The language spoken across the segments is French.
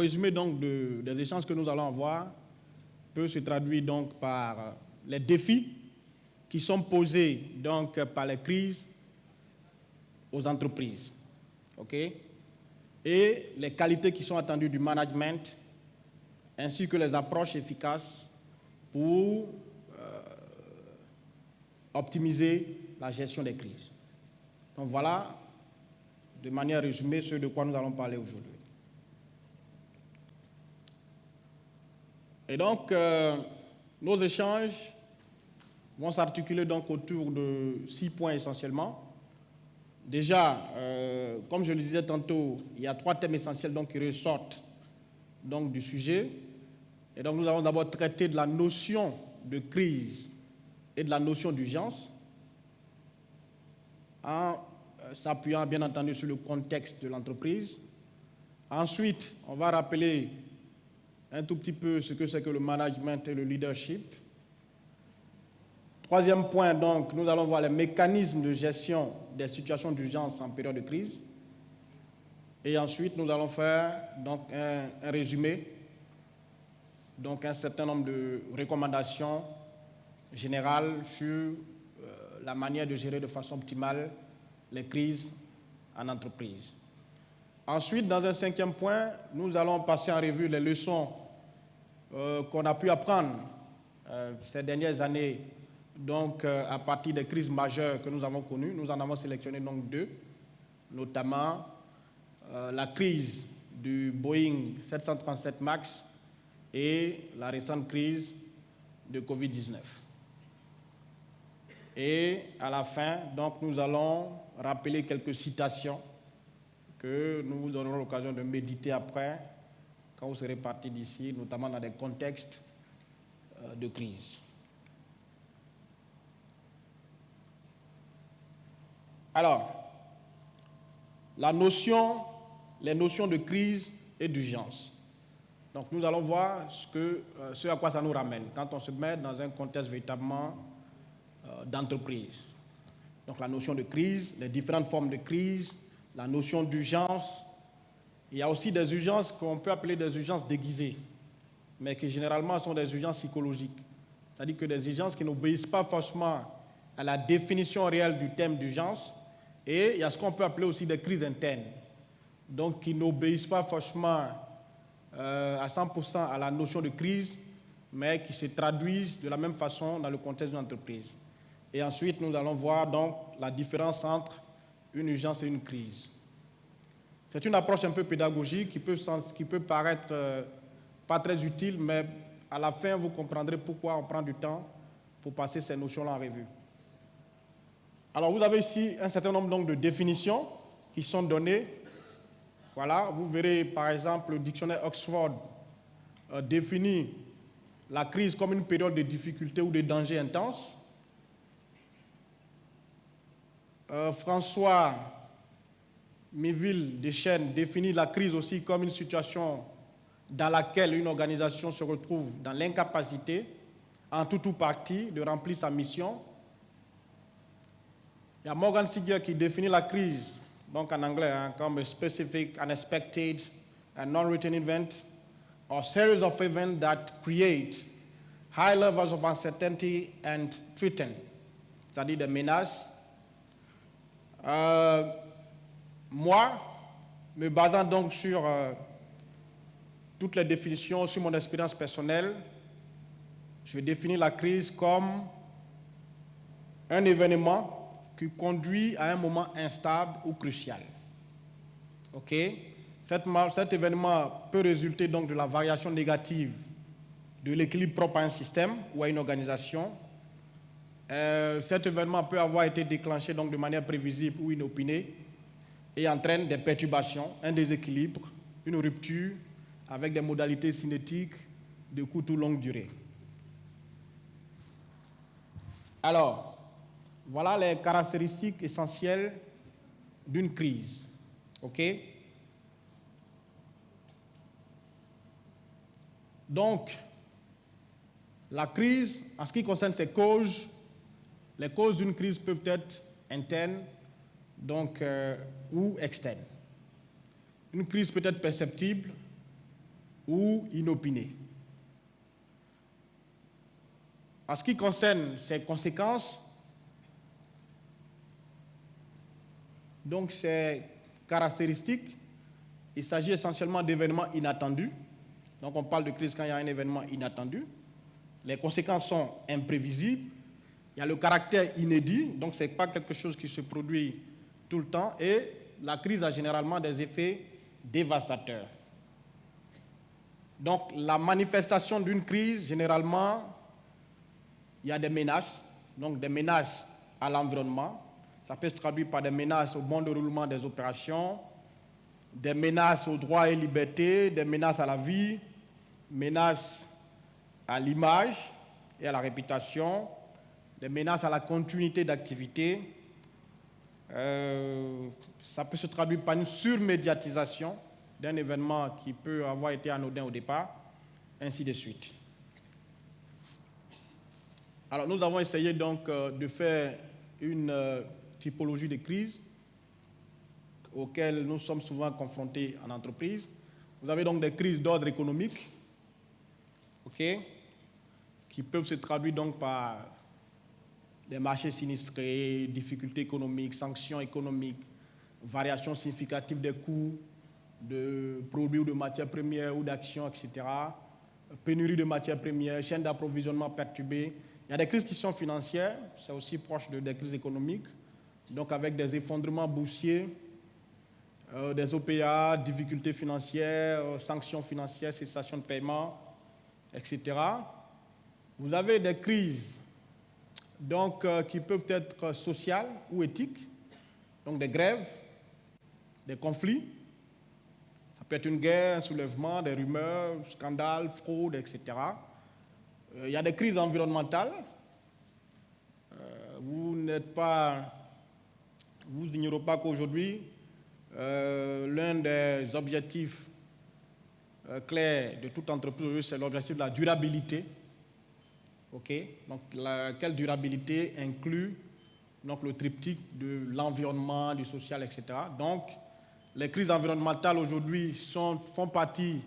résumé donc des échanges que nous allons avoir peut se traduire donc par les défis qui sont posés donc par les crises aux entreprises, ok, et les qualités qui sont attendues du management, ainsi que les approches efficaces pour optimiser la gestion des crises. Donc voilà, de manière résumée, ce de quoi nous allons parler aujourd'hui. Et donc, nos échanges vont s'articuler donc autour de 6 points essentiellement. Déjà, comme je le disais tantôt, il y a 3 thèmes essentiels donc, qui ressortent donc, du sujet. Et donc, nous allons d'abord traiter de la notion de crise et de la notion d'urgence, en s'appuyant bien entendu sur le contexte de l'entreprise. Ensuite, on va rappeler un tout petit peu ce que c'est que le management et le leadership. Troisième point, donc, nous allons voir les mécanismes de gestion des situations d'urgence en période de crise. Et ensuite, nous allons faire donc, un résumé, donc un certain nombre de recommandations générales sur la manière de gérer de façon optimale les crises en entreprise. Ensuite, dans un 5e point, nous allons passer en revue les leçons qu'on a pu apprendre ces dernières années, donc à partir des crises majeures que nous avons connues. Nous en avons sélectionné donc 2, notamment la crise du Boeing 737 MAX et la récente crise de Covid-19. Et à la fin, donc, nous allons rappeler quelques citations que nous vous donnerons l'occasion de méditer après, quand vous serez partis d'ici, notamment dans des contextes de crise. Alors, les notions de crise et d'urgence. Donc, nous allons voir ce à quoi ça nous ramène quand on se met dans un contexte véritablement d'entreprise. Donc, la notion de crise, les différentes formes de crise, la notion d'urgence. Il y a aussi des urgences qu'on peut appeler des urgences déguisées, mais qui généralement sont des urgences psychologiques. C'est-à-dire que des urgences qui n'obéissent pas forcément à la définition réelle du thème d'urgence. Et il y a ce qu'on peut appeler aussi des crises internes, donc qui n'obéissent pas forcément à 100% à la notion de crise, mais qui se traduisent de la même façon dans le contexte d'une entreprise. Et ensuite, nous allons voir donc la différence entre une urgence et une crise. C'est une approche un peu pédagogique qui peut paraître pas très utile, mais à la fin, vous comprendrez pourquoi on prend du temps pour passer ces notions-là en revue. Alors, vous avez ici un certain nombre donc, de définitions qui sont données. Voilà, vous verrez par exemple le dictionnaire Oxford définit la crise comme une période de difficulté ou de danger intense. François Méville Deschênes définit la crise aussi comme une situation dans laquelle une organisation se retrouve dans l'incapacité, en tout ou partie, de remplir sa mission. Il y a Morgan Seeger qui définit la crise, donc en anglais, comme a specific, unexpected, and non-written event, or series of events that create high levels of uncertainty and threaten, c'est-à-dire des menaces. Moi, me basant donc sur toutes les définitions, sur mon expérience personnelle, je vais définir la crise comme un événement qui conduit à un moment instable ou crucial. OK? Cet événement peut résulter donc de la variation négative de l'équilibre propre à un système ou à une organisation. Cet événement peut avoir été déclenché donc de manière prévisible ou inopinée et entraîne des perturbations, un déséquilibre, une rupture avec des modalités cinétiques de courte ou longue durée. Alors, voilà les caractéristiques essentielles d'une crise. OK? Donc, la crise, en ce qui concerne ses causes, les causes d'une crise peuvent être internes donc, ou externes. Une crise peut être perceptible ou inopinée. En ce qui concerne ses conséquences, donc ces caractéristiques, il s'agit essentiellement d'événements inattendus. Donc on parle de crise quand il y a un événement inattendu. Les conséquences sont imprévisibles. Il y a le caractère inédit, donc ce n'est pas quelque chose qui se produit tout le temps. Et la crise a généralement des effets dévastateurs. Donc la manifestation d'une crise, généralement, il y a des menaces, donc des menaces à l'environnement. Ça peut se traduire par des menaces au bon déroulement des opérations, des menaces aux droits et libertés, des menaces à la vie, menaces à l'image et à la réputation, des menaces à la continuité d'activité. Ça peut se traduire par une surmédiatisation d'un événement qui peut avoir été anodin au départ, ainsi de suite. Alors nous avons essayé donc de faire une typologie de crise auxquelles nous sommes souvent confrontés en entreprise. Vous avez donc des crises d'ordre économique, qui peuvent se traduire donc par des marchés sinistrés, difficultés économiques, sanctions économiques, variations significatives des coûts de produits ou de matières premières ou d'actions, etc., pénurie de matières premières, chaîne d'approvisionnement perturbée. Il y a des crises qui sont financières, c'est aussi proche des crises économiques, donc avec des effondrements boursiers, des OPA, difficultés financières, sanctions financières, cessation de paiement, etc. Vous avez des crises donc, qui peuvent être sociales ou éthiques, donc des grèves, des conflits. Ça peut être une guerre, un soulèvement, des rumeurs, scandales, fraudes, etc. Il y a des crises environnementales. Vous n'ignorez pas qu'aujourd'hui, l'un des objectifs clairs de toute entreprise, c'est l'objectif de la durabilité. Donc, laquelle durabilité inclut donc, le triptyque de l'environnement, du social, etc. Donc, les crises environnementales aujourd'hui font partie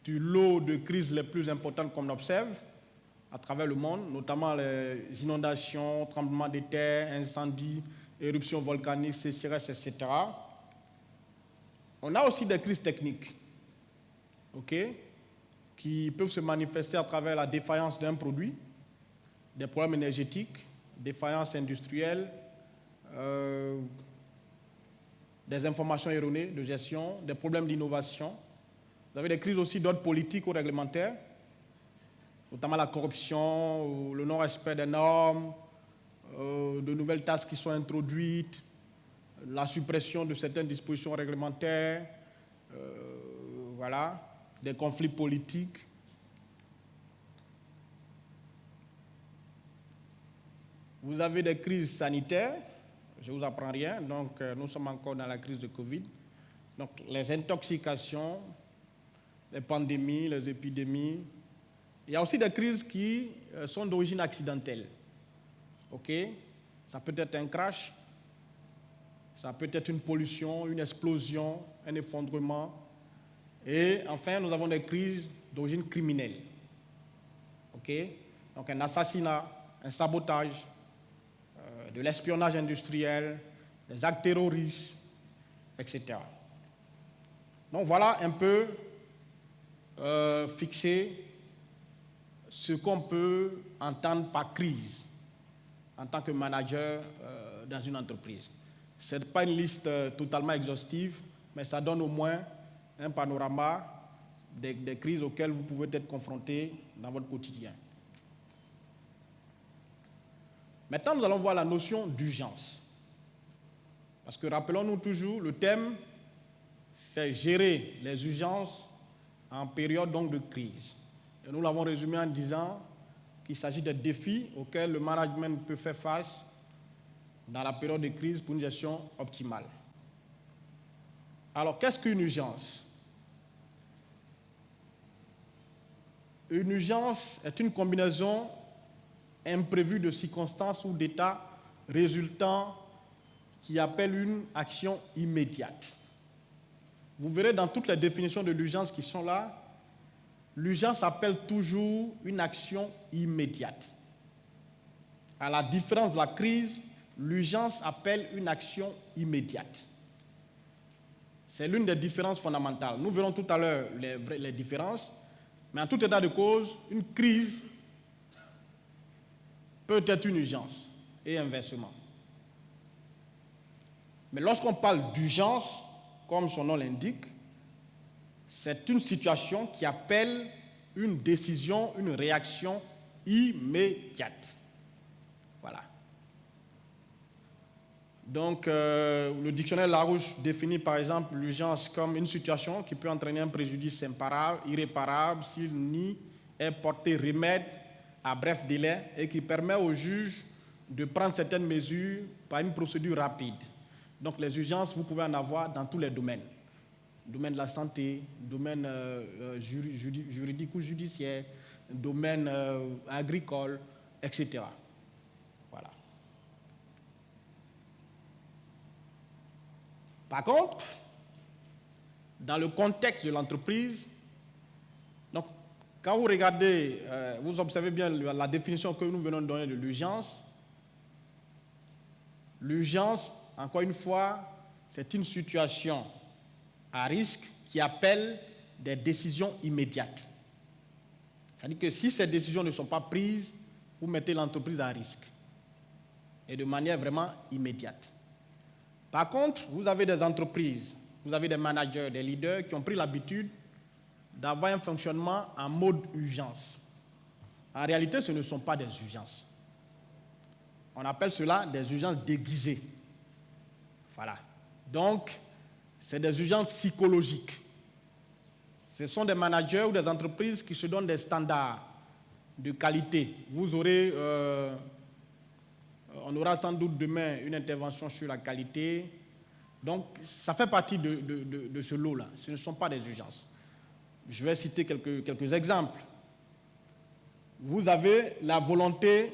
du lot de crises les plus importantes qu'on observe à travers le monde, notamment les inondations, tremblements de terre, incendies, éruptions volcaniques, sécheresses, etc. On a aussi des crises techniques, qui peuvent se manifester à travers la défaillance d'un produit, des problèmes énergétiques, défaillances industrielles, des informations erronées de gestion, des problèmes d'innovation. Vous avez des crises aussi d'ordre politique ou réglementaire, notamment la corruption, ou le non-respect des normes, de nouvelles tâches qui sont introduites, la suppression de certaines dispositions réglementaires, voilà, des conflits politiques. Vous avez des crises sanitaires, je ne vous apprends rien, donc nous sommes encore dans la crise de Covid. Donc les intoxications, les pandémies, les épidémies. Il y a aussi des crises qui sont d'origine accidentelle. Ça peut être un crash, ça peut être une pollution, une explosion, un effondrement. Et enfin, nous avons des crises d'origine criminelle. Donc un assassinat, un sabotage, de l'espionnage industriel, des actes terroristes, etc. Donc voilà un peu fixer ce qu'on peut entendre par crise en tant que manager dans une entreprise. Ce n'est pas une liste totalement exhaustive, mais ça donne au moins un panorama des crises auxquelles vous pouvez être confrontés dans votre quotidien. Maintenant, nous allons voir la notion d'urgence. Parce que rappelons-nous toujours, le thème, c'est gérer les urgences en période donc, de crise. Et nous l'avons résumé en disant qu'il s'agit des défis auxquels le management peut faire face dans la période de crise pour une gestion optimale. Alors, qu'est-ce qu'une urgence? Une urgence est une combinaison imprévue de circonstances ou d'états résultant qui appellent une action immédiate. Vous verrez dans toutes les définitions de l'urgence qui sont là l'urgence appelle toujours une action immédiate. À la différence de la crise, l'urgence appelle une action immédiate. C'est l'une des différences fondamentales. Nous verrons tout à l'heure les différences, mais en tout état de cause, une crise peut être une urgence et inversement. Mais lorsqu'on parle d'urgence, comme son nom l'indique, c'est une situation qui appelle une décision, une réaction immédiate. Voilà. Donc, le dictionnaire Larouche définit par exemple l'urgence comme une situation qui peut entraîner un préjudice irréparable s'il n'y est porté remède à bref délai et qui permet au juge de prendre certaines mesures par une procédure rapide. Donc, les urgences, vous pouvez en avoir dans tous les domaines. Domaine de la santé, domaine juridique ou judiciaire, domaine agricole, etc. Voilà. Par contre, dans le contexte de l'entreprise, donc, quand vous regardez, vous observez bien la définition que nous venons de donner de l'urgence. L'urgence, encore une fois, c'est une situation à risque qui appelle des décisions immédiates. C'est-à-dire que si ces décisions ne sont pas prises, vous mettez l'entreprise à risque. Et de manière vraiment immédiate. Par contre, vous avez des entreprises, vous avez des managers, des leaders qui ont pris l'habitude d'avoir un fonctionnement en mode urgence. En réalité, ce ne sont pas des urgences. On appelle cela des urgences déguisées. Voilà. Donc, c'est des urgences psychologiques. Ce sont des managers ou des entreprises qui se donnent des standards de qualité. Vous aurez, on aura sans doute demain une intervention sur la qualité. Donc, ça fait partie de ce lot-là. Ce ne sont pas des urgences. Je vais citer quelques exemples. Vous avez la volonté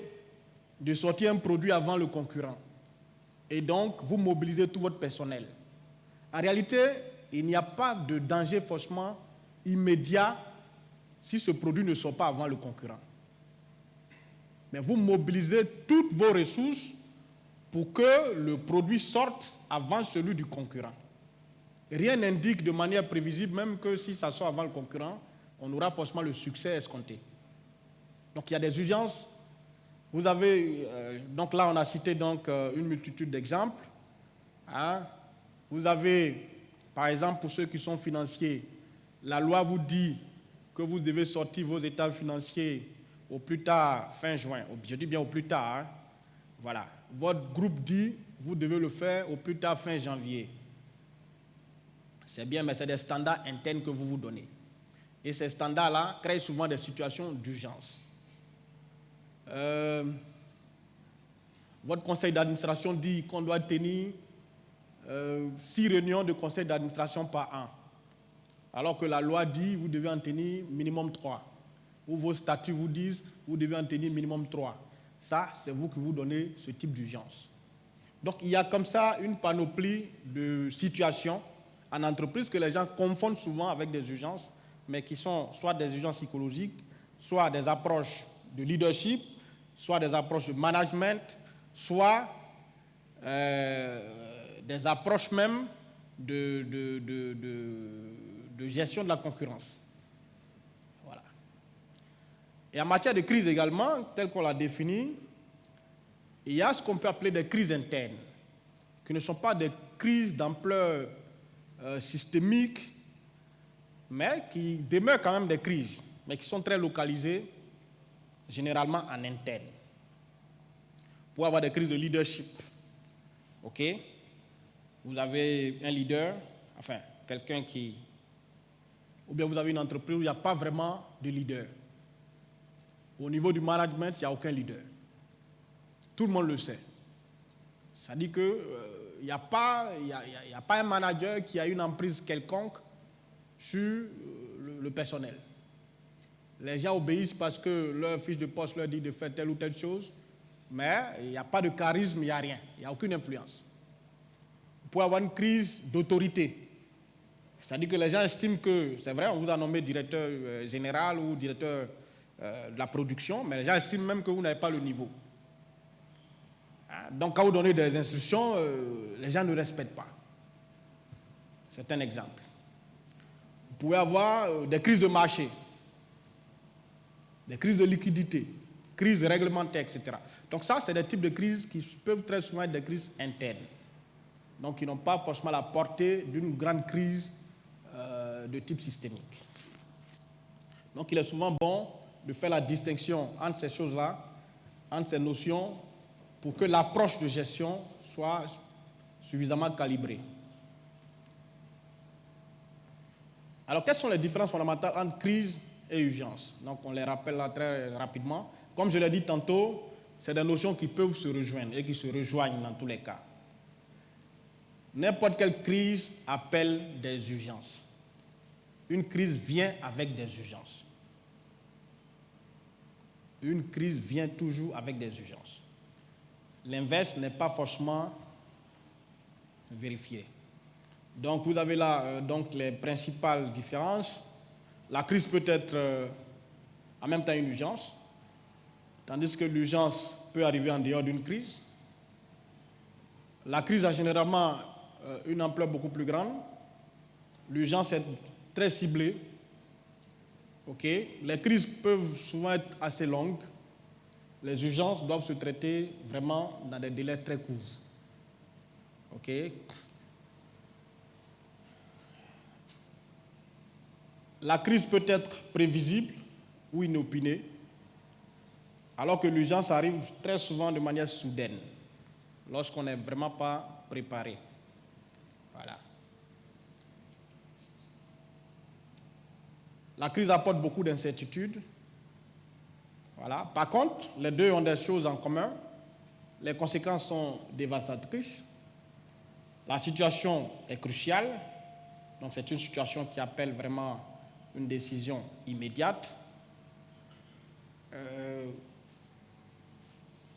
de sortir un produit avant le concurrent. Et donc, vous mobilisez tout votre personnel. En réalité, il n'y a pas de danger forcément immédiat si ce produit ne sort pas avant le concurrent. Mais vous mobilisez toutes vos ressources pour que le produit sorte avant celui du concurrent. Rien n'indique de manière prévisible, même que si ça sort avant le concurrent, on aura forcément le succès escompté. Donc il y a des urgences. Vous avez, donc là on a cité donc, une multitude d'exemples. Hein. Vous avez, par exemple, pour ceux qui sont financiers, la loi vous dit que vous devez sortir vos états financiers au plus tard fin juin. Je dis bien au plus tard. Hein. Voilà. Votre groupe dit vous devez le faire au plus tard fin janvier. C'est bien, mais c'est des standards internes que vous vous donnez. Et ces standards-là créent souvent des situations d'urgence. Votre conseil d'administration dit qu'on doit tenir 6 réunions de conseil d'administration par an. Alors que la loi dit que vous devez en tenir minimum 3. Ou vos statuts vous disent que vous devez en tenir minimum 3. Ça, c'est vous qui vous donnez ce type d'urgence. Donc, il y a comme ça une panoplie de situations en entreprise que les gens confondent souvent avec des urgences, mais qui sont soit des urgences psychologiques, soit des approches de leadership, soit des approches de management, soit des approches même de gestion de la concurrence. Voilà. Et en matière de crise également, telle qu'on l'a définie, il y a ce qu'on peut appeler des crises internes, qui ne sont pas des crises d'ampleur systémique, mais qui demeurent quand même des crises, mais qui sont très localisées, généralement en interne. Pour avoir des crises de leadership, ok, vous avez un leader, enfin, quelqu'un qui... Ou bien vous avez une entreprise où il n'y a pas vraiment de leader. Au niveau du management, il n'y a aucun leader. Tout le monde le sait. Ça dit qu'il n'y a pas un manager qui a une emprise quelconque sur le personnel. Les gens obéissent parce que leur fiche de poste leur dit de faire telle ou telle chose, mais il n'y a pas de charisme, il n'y a rien, il n'y a aucune influence. Vous pouvez avoir une crise d'autorité. C'est-à-dire que les gens estiment que, c'est vrai, on vous a nommé directeur général ou directeur de la production, mais les gens estiment même que vous n'avez pas le niveau. Donc, quand vous donnez des instructions, les gens ne respectent pas. C'est un exemple. Vous pouvez avoir des crises de marché, des crises de liquidité, crises réglementaires, etc. Donc ça, c'est des types de crises qui peuvent très souvent être des crises internes. Donc, qui n'ont pas forcément la portée d'une grande crise de type systémique. Donc, il est souvent bon de faire la distinction entre ces choses-là, entre ces notions, pour que l'approche de gestion soit suffisamment calibrée. Alors, quelles sont les différences fondamentales entre crise et urgence? Donc, on les rappelle là très rapidement. Comme je l'ai dit tantôt, c'est des notions qui peuvent se rejoindre et qui se rejoignent dans tous les cas. N'importe quelle crise appelle des urgences. Une crise vient avec des urgences. Une crise vient toujours avec des urgences. L'inverse n'est pas forcément vérifié. Donc, vous avez là donc les principales différences. La crise peut être en même temps une urgence, tandis que l'urgence peut arriver en dehors d'une crise. La crise a généralement une ampleur beaucoup plus grande. L'urgence est très ciblée. Okay. Les crises peuvent souvent être assez longues. Les urgences doivent se traiter vraiment dans des délais très courts. Okay. La crise peut être prévisible ou inopinée, alors que l'urgence arrive très souvent de manière soudaine, lorsqu'on n'est vraiment pas préparé. Voilà. La crise apporte beaucoup d'incertitudes. Voilà. Par contre, les deux ont des choses en commun. Les conséquences sont dévastatrices. La situation est cruciale. Donc, c'est une situation qui appelle vraiment une décision immédiate.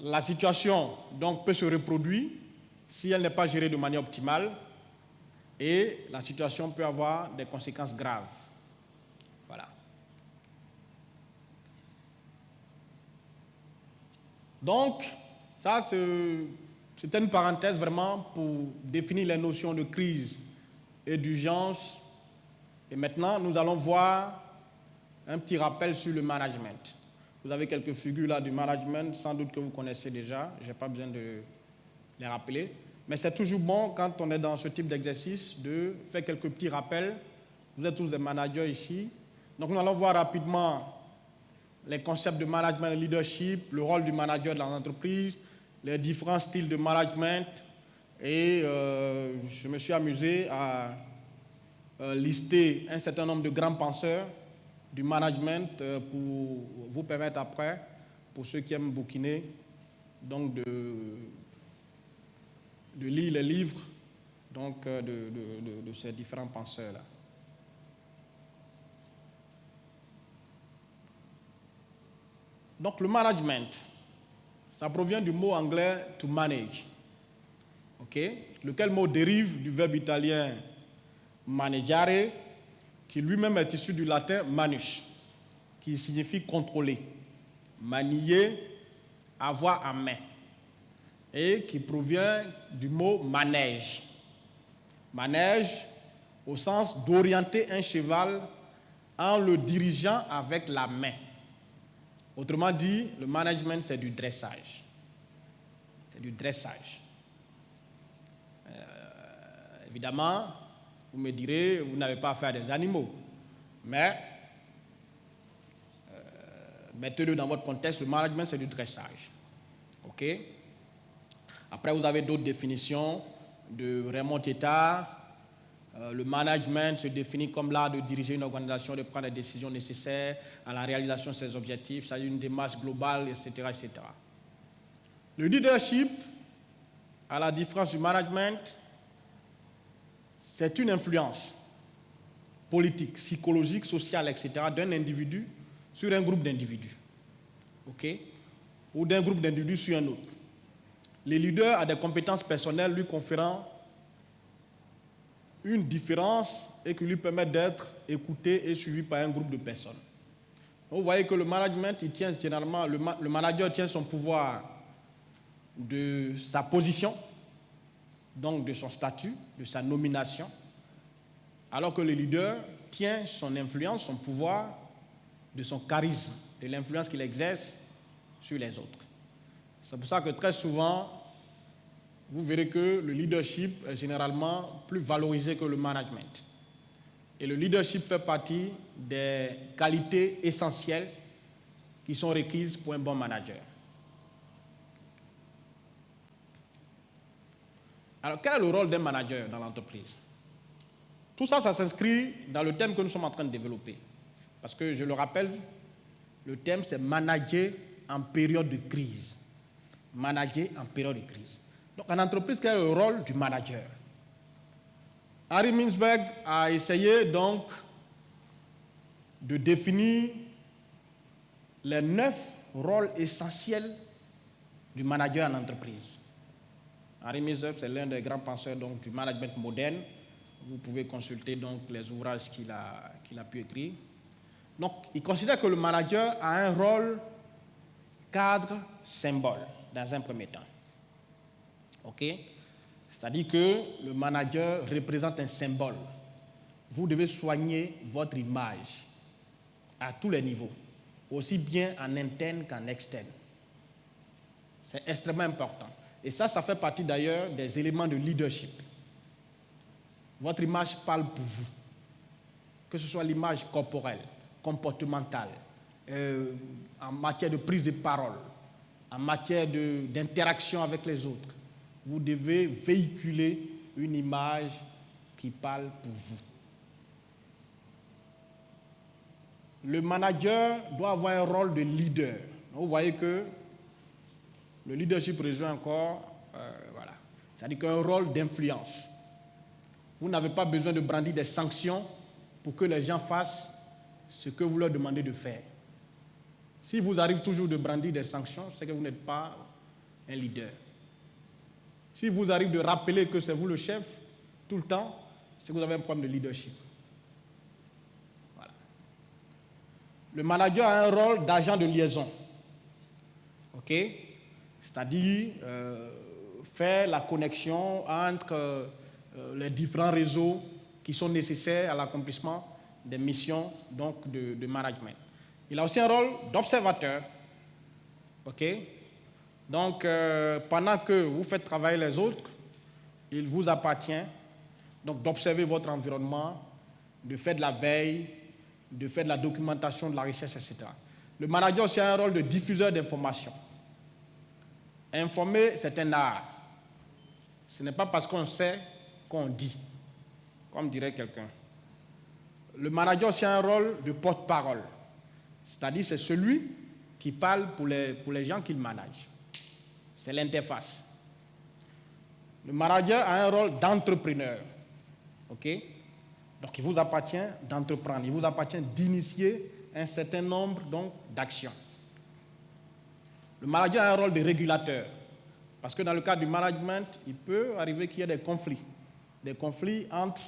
La situation donc, peut se reproduire si elle n'est pas gérée de manière optimale et la situation peut avoir des conséquences graves. Voilà. Donc, ça, c'était une parenthèse vraiment pour définir les notions de crise et d'urgence. Et maintenant, nous allons voir un petit rappel sur le management. Vous avez quelques figures là du management, sans doute que vous connaissez déjà, je n'ai pas besoin de les rappeler. Mais c'est toujours bon, quand on est dans ce type d'exercice, de faire quelques petits rappels. Vous êtes tous des managers ici. Donc nous allons voir rapidement les concepts de management et leadership, le rôle du manager dans l'entreprise, les différents styles de management. Et je me suis amusé à lister un certain nombre de grands penseurs du management pour vous permettre après, pour ceux qui aiment bouquiner, donc de lire les livres donc, de ces différents penseurs-là. Donc le management, ça provient du mot anglais to manage, lequel mot dérive du verbe italien maneggiare, qui lui-même est issu du latin manus, qui signifie contrôler, manier, avoir en main, et qui provient du mot manège. Manège au sens d'orienter un cheval en le dirigeant avec la main. Autrement dit, le management, c'est du dressage. C'est du dressage. Évidemment, vous me direz, vous n'avez pas affaire à des animaux. Mais, mettez-le dans votre contexte, le management, c'est du dressage. OK? Après, vous avez d'autres définitions de Raymond Thétard. Le management se définit comme l'art de diriger une organisation, de prendre les décisions nécessaires à la réalisation de ses objectifs, c'est une démarche globale, etc., etc. Le leadership, à la différence du management, c'est une influence politique, psychologique, sociale, etc., d'un individu sur un groupe d'individus, ou d'un groupe d'individus sur un autre. Le leader a des compétences personnelles lui conférant une différence et qui lui permettent d'être écoutés et suivis par un groupe de personnes. Vous voyez que le management, il tient généralement, le manager tient son pouvoir de sa position, donc de son statut, de sa nomination, alors que le leader tient son influence, son pouvoir, de son charisme, de l'influence qu'il exerce sur les autres. C'est pour ça que très souvent, vous verrez que le leadership est généralement plus valorisé que le management. Et le leadership fait partie des qualités essentielles qui sont requises pour un bon manager. Alors, quel est le rôle d'un manager dans l'entreprise? Tout ça, ça s'inscrit dans le thème que nous sommes en train de développer. Parce que, je le rappelle, le thème, c'est manager en période de crise. Manager en période de crise. Donc, en entreprise, quel est le rôle du manager? Harry Mintzberg a essayé donc de définir les 9 rôles essentiels du manager en entreprise. Harry Mintzberg, c'est l'un des grands penseurs donc, du management moderne. Vous pouvez consulter donc, les ouvrages qu'il a pu écrire. Donc, il considère que le manager a un rôle cadre symbole dans un premier temps. OK? C'est-à-dire que le manager représente un symbole. Vous devez soigner votre image à tous les niveaux, aussi bien en interne qu'en externe. C'est extrêmement important. Et ça fait partie d'ailleurs des éléments de leadership. Votre image parle pour vous. Que ce soit l'image corporelle, comportementale, en matière de prise de parole, en matière d'interaction avec les autres. Vous devez véhiculer une image qui parle pour vous. Le manager doit avoir un rôle de leader. Vous voyez que le leadership rejoint encore, voilà. C'est-à-dire qu'un rôle d'influence. Vous n'avez pas besoin de brandir des sanctions pour que les gens fassent ce que vous leur demandez de faire. Si vous arrivez toujours de brandir des sanctions, c'est que vous n'êtes pas un leader. Si vous arrivez de rappeler que c'est vous le chef tout le temps, c'est que vous avez un problème de leadership. Voilà. Le manager a un rôle d'agent de liaison. OK? C'est-à-dire faire la connexion entre les différents réseaux qui sont nécessaires à l'accomplissement des missions donc, de management. Il a aussi un rôle d'observateur. OK? Donc, pendant que vous faites travailler les autres, il vous appartient donc, d'observer votre environnement, de faire de la veille, de faire de la documentation, de la recherche, etc. Le manager aussi a un rôle de diffuseur d'informations. Informer, c'est un art. Ce n'est pas parce qu'on sait qu'on dit, comme dirait quelqu'un. Le manager aussi a un rôle de porte-parole. C'est-à-dire c'est celui qui parle pour les gens qu'il manage. C'est l'interface. Le manager a un rôle d'entrepreneur. OK? Donc, il vous appartient d'entreprendre. Il vous appartient d'initier un certain nombre d'actions. Le manager a un rôle de régulateur. Parce que dans le cadre du management, il peut arriver qu'il y ait des conflits. Des conflits entre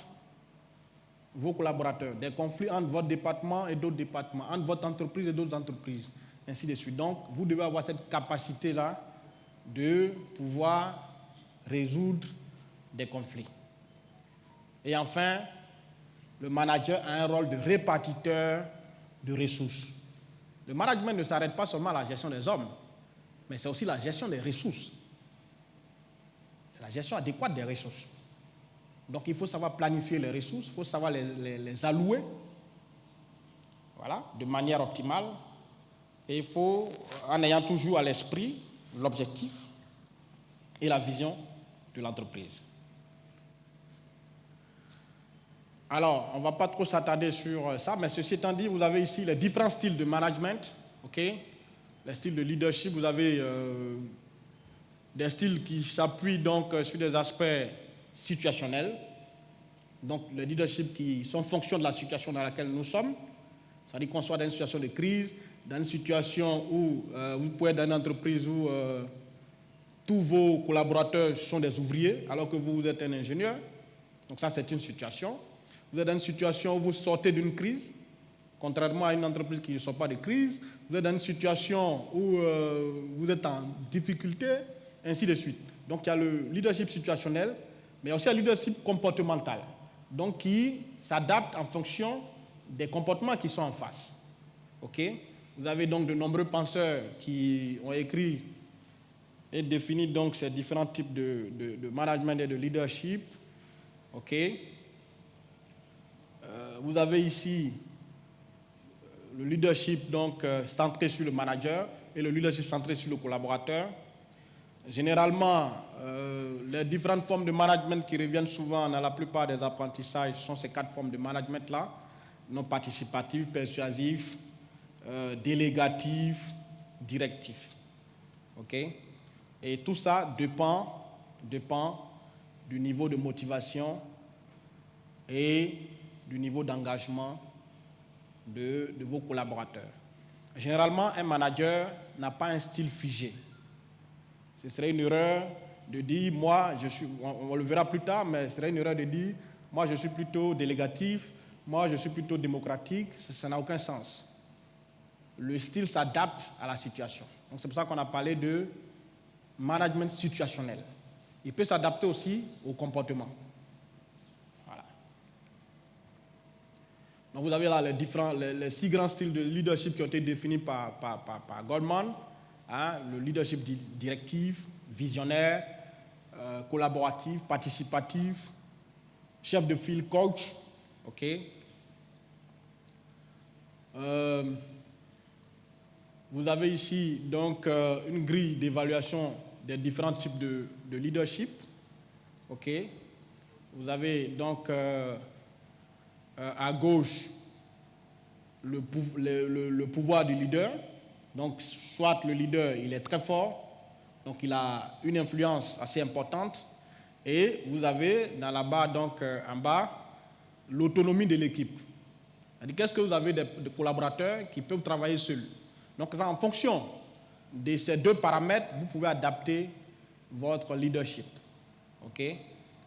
vos collaborateurs, des conflits entre votre département et d'autres départements, entre votre entreprise et d'autres entreprises, ainsi de suite. Donc, vous devez avoir cette capacité-là de pouvoir résoudre des conflits. Et enfin, le manager a un rôle de répartiteur de ressources. Le management ne s'arrête pas seulement à la gestion des hommes, mais c'est aussi la gestion des ressources. C'est la gestion adéquate des ressources. Donc, il faut savoir planifier les ressources, il faut savoir les allouer, voilà, de manière optimale. Et il faut, en ayant toujours à l'esprit l'objectif et la vision de l'entreprise. Alors, on ne va pas trop s'attarder sur ça, mais ceci étant dit, vous avez ici les différents styles de management, ok? Les styles de leadership, vous avez des styles qui s'appuient donc sur des aspects situationnels, donc le leadership qui sont en fonction de la situation dans laquelle nous sommes, c'est-à-dire qu'on soit dans une situation de crise, dans une situation où vous pouvez être dans une entreprise où tous vos collaborateurs sont des ouvriers, alors que vous êtes un ingénieur. Donc ça, c'est une situation. Vous êtes dans une situation où vous sortez d'une crise, contrairement à une entreprise qui ne sort pas de crise. Vous êtes dans une situation où vous êtes en difficulté, ainsi de suite. Donc il y a le leadership situationnel, mais il y a aussi le leadership comportemental, donc qui s'adapte en fonction des comportements qui sont en face. Okay? Vous avez donc de nombreux penseurs qui ont écrit et défini donc ces différents types de management et de leadership. Okay? Vous avez ici le leadership donc, centré sur le manager et le leadership centré sur le collaborateur. Généralement, les différentes formes de management qui reviennent souvent dans la plupart des apprentissages sont ces 4 formes de management-là, non participatif, persuasif, délégatif, directif. Okay? Et tout ça dépend du niveau de motivation et du niveau d'engagement de vos collaborateurs. Généralement, un manager n'a pas un style figé. Ce serait une erreur de dire, moi, on le verra plus tard, mais ce serait une erreur de dire, moi, je suis plutôt délégatif, moi, je suis plutôt démocratique. Ça n'a aucun sens. Le style s'adapte à la situation. Donc, c'est pour ça qu'on a parlé de management situationnel. Il peut s'adapter aussi au comportement. Voilà. Donc, vous avez là les 6 grands styles de leadership qui ont été définis par Goldman. Hein, le leadership directif, visionnaire, collaboratif, participatif, chef de file, coach. Okay. Vous avez ici donc une grille d'évaluation des différents types de leadership. Okay. Vous avez donc à gauche le pouvoir du leader. Donc, soit le leader, il est très fort, donc il a une influence assez importante, et vous avez dans la barre, donc en bas, l'autonomie de l'équipe. C'est-à-dire, qu'est-ce que vous avez des collaborateurs qui peuvent travailler seuls. Donc, en fonction de ces 2 paramètres, vous pouvez adapter votre leadership. Okay?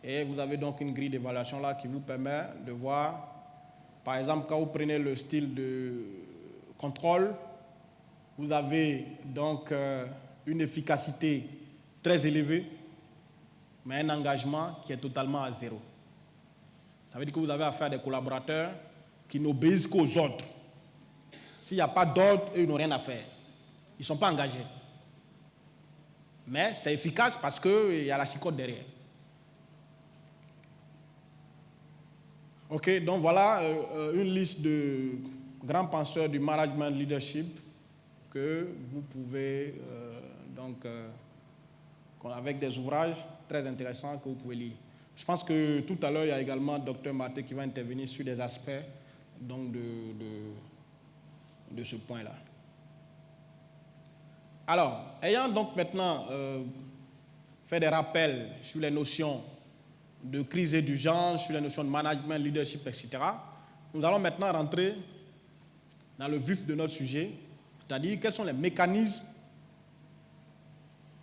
Et vous avez donc une grille d'évaluation là qui vous permet de voir, par exemple, quand vous prenez le style de contrôle, vous avez donc une efficacité très élevée, mais un engagement qui est totalement à 0. Ça veut dire que vous avez affaire à des collaborateurs qui n'obéissent qu'aux ordres. S'il n'y a pas d'ordre, eux, ils n'ont rien à faire. Ils ne sont pas engagés. Mais c'est efficace parce qu'il y a la chicotte derrière. OK, donc voilà une liste de grands penseurs du management leadership que vous pouvez, avec des ouvrages très intéressants que vous pouvez lire. Je pense que tout à l'heure, il y a également Dr Maté qui va intervenir sur des aspects donc, de ce point-là. Alors, ayant donc maintenant fait des rappels sur les notions de crise et d'urgence, sur les notions de management, leadership, etc., nous allons maintenant rentrer dans le vif de notre sujet, c'est-à-dire quels sont les mécanismes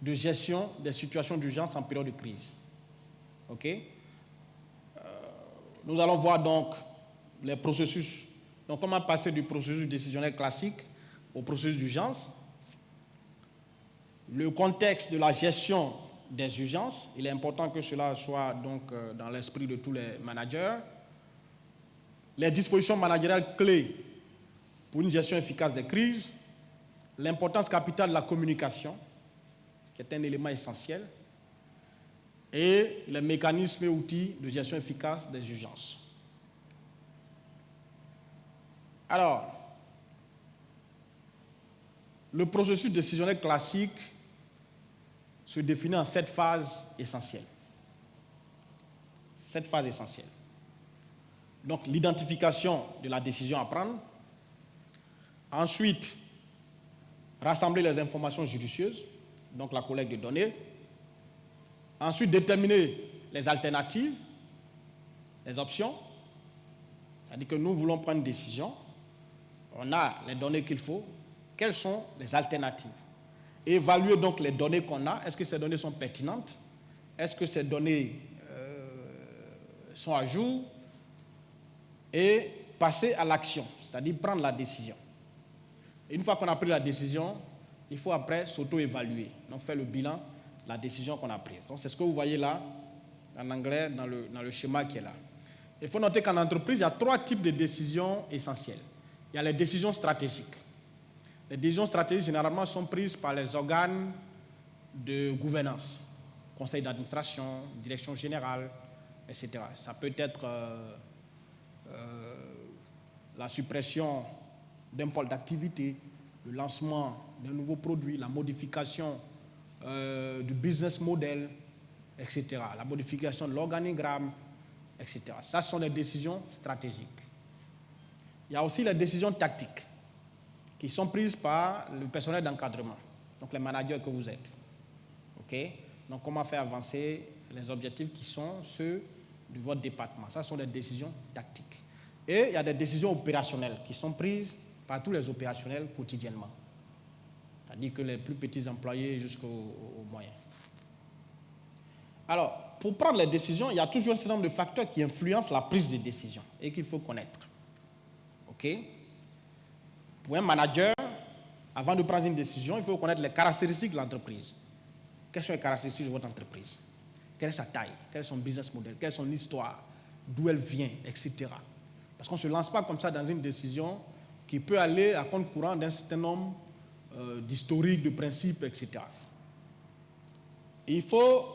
de gestion des situations d'urgence en période de crise. OK? Nous allons voir donc les processus, donc comment passer du processus décisionnel classique au processus d'urgence, le contexte de la gestion des urgences, il est important que cela soit donc dans l'esprit de tous les managers, les dispositions managériales clés pour une gestion efficace des crises, l'importance capitale de la communication, qui est un élément essentiel, et les mécanismes et outils de gestion efficace des urgences. Alors, le processus décisionnel classique se définit en 7 phases essentielles. 7 phases essentielles. Donc, l'identification de la décision à prendre. Ensuite, rassembler les informations judicieuses, donc la collecte de données. Ensuite, déterminer les alternatives, les options. C'est-à-dire que nous voulons prendre une décision. On a les données qu'il faut. Quelles sont les alternatives? Évaluer donc les données qu'on a. Est-ce que ces données sont pertinentes? Est-ce que ces données sont à jour et passer à l'action, c'est-à-dire prendre la décision. Et une fois qu'on a pris la décision, il faut après s'auto-évaluer, donc faire le bilan de la décision qu'on a prise. Donc c'est ce que vous voyez là, en anglais, dans le schéma qui est là. Il faut noter qu'en entreprise, il y a 3 types de décisions essentielles. Il y a les décisions stratégiques. Les décisions stratégiques, généralement, sont prises par les organes de gouvernance, conseil d'administration, direction générale, etc. Ça peut être la suppression d'un pôle d'activité, le lancement d'un nouveau produit, la modification du business model, etc. La modification de l'organigramme, etc. Ça, ce sont les décisions stratégiques. Il y a aussi les décisions tactiques qui sont prises par le personnel d'encadrement, donc les managers que vous êtes. Okay? Donc, comment faire avancer les objectifs qui sont ceux de votre département. Ça, ce sont des décisions tactiques. Et il y a des décisions opérationnelles qui sont prises par tous les opérationnels quotidiennement. C'est-à-dire que les plus petits employés jusqu'aux moyens. Alors, pour prendre les décisions, il y a toujours un certain nombre de facteurs qui influencent la prise de décision et qu'il faut connaître. OK? Pour un manager, avant de prendre une décision, il faut connaître les caractéristiques de l'entreprise. Quelles sont les caractéristiques de votre entreprise? Quelle est sa taille? Quel est son business model? Quelle est son histoire? D'où elle vient, etc. Parce qu'on ne se lance pas comme ça dans une décision qui peut aller à compte courant d'un certain nombre d'historiques, de principes, etc. Et il faut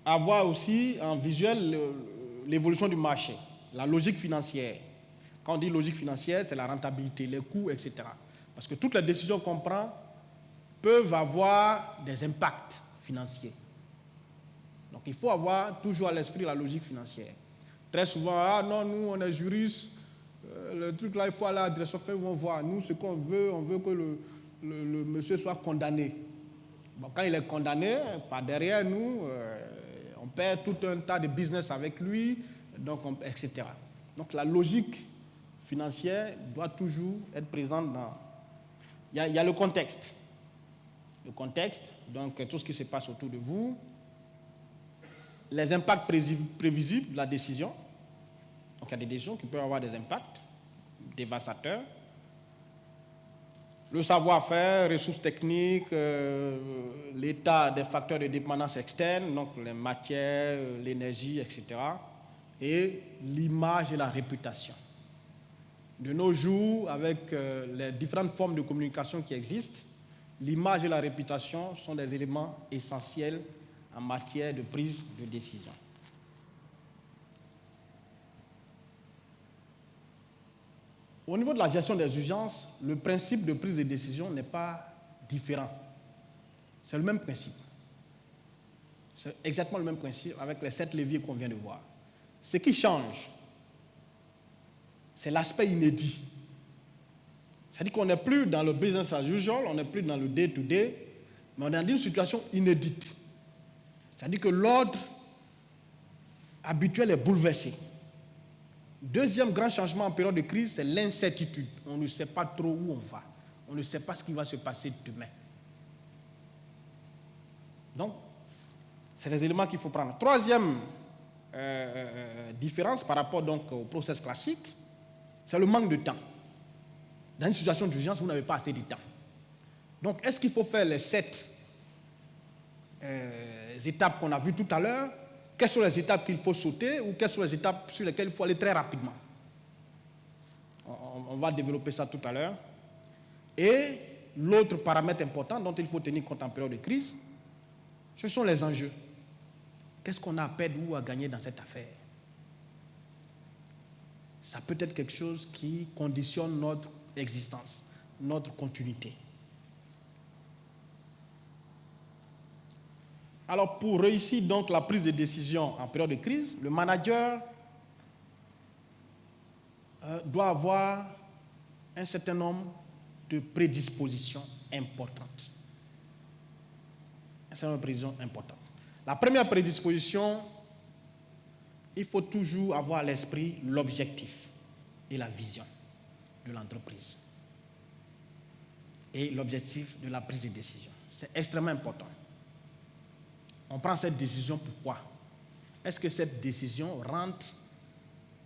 avoir aussi en visuel l'évolution du marché, la logique financière. Quand on dit logique financière, c'est la rentabilité, les coûts, etc. Parce que toutes les décisions qu'on prend peuvent avoir des impacts financiers. Donc il faut avoir toujours à l'esprit la logique financière. Très souvent, ah non, nous on est juristes, le truc là, il faut aller à la direction, ils vont voir. Nous, ce qu'on veut, on veut que le monsieur soit condamné. Bon, quand il est condamné, par derrière nous, on perd tout un tas de business avec lui, donc etc. Donc la logique financière doit toujours être présente dans... Il y a le contexte. Le contexte, donc tout ce qui se passe autour de vous, les impacts prévisibles de la décision. Donc il y a des décisions qui peuvent avoir des impacts dévastateurs. Le savoir-faire, ressources techniques, l'état des facteurs de dépendance externe, donc les matières, l'énergie, etc. Et l'image et la réputation. De nos jours, avec les différentes formes de communication qui existent, l'image et la réputation sont des éléments essentiels en matière de prise de décision. Au niveau de la gestion des urgences, le principe de prise de décision n'est pas différent. C'est le même principe. C'est exactement le même principe avec les 7 leviers qu'on vient de voir. Ce qui change, c'est l'aspect inédit. C'est-à-dire qu'on n'est plus dans le business as usual, on n'est plus dans le day-to-day, mais on est dans une situation inédite. C'est-à-dire que l'ordre habituel est bouleversé. Deuxième grand changement en période de crise, c'est l'incertitude. On ne sait pas trop où on va. On ne sait pas ce qui va se passer demain. Donc, c'est des éléments qu'il faut prendre. Troisième différence par rapport donc au process classique, c'est le manque de temps. Dans une situation d'urgence, vous n'avez pas assez de temps. Donc, est-ce qu'il faut faire les 7 étapes qu'on a vues tout à l'heure? Quelles sont les étapes qu'il faut sauter ou quelles sont les étapes sur lesquelles il faut aller très rapidement? On va développer ça tout à l'heure. Et l'autre paramètre important dont il faut tenir compte en période de crise, ce sont les enjeux. Qu'est-ce qu'on a à perdre ou à gagner dans cette affaire? Ça peut être quelque chose qui conditionne notre existence, notre continuité. Alors, pour réussir donc la prise de décision en période de crise, le manager doit avoir un certain nombre de prédispositions importantes. Un certain nombre de prédispositions importantes. La première prédisposition, il faut toujours avoir à l'esprit l'objectif et la vision de l'entreprise. Et l'objectif de la prise de décision. C'est extrêmement important. On prend cette décision pourquoi? est-ce que cette décision rentre